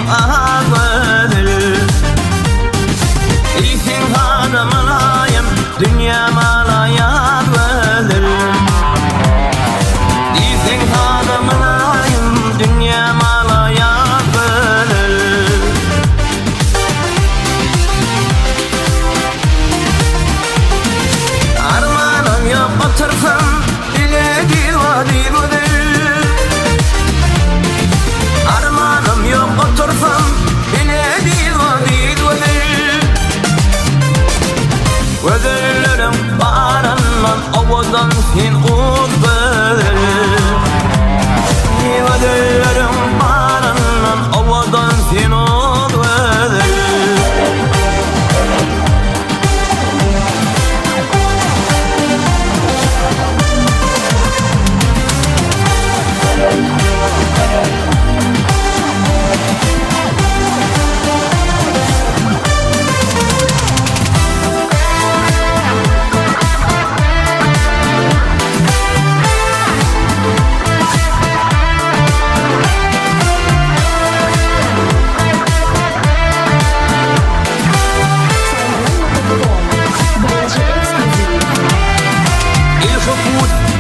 ağladır. İsin hanımlayım, dünya mala yarlıdır. İsin hanımlayım, dünya mala yarlıdır. Armanım yok otursam, dile diva divadır. Armanım yok otursam, dile diva divadır. Gözlerim bağıranlan ovadan sen uzdır. Gözlerim bağıranlan ovadan sen uzdır.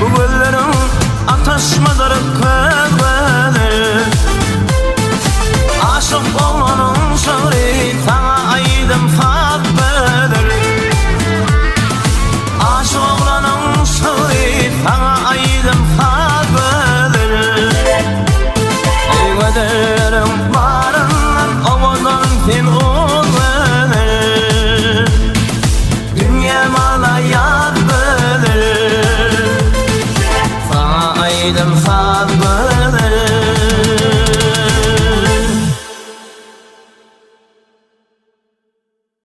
Bu güllerin ataşmaları kızları. Aşık olma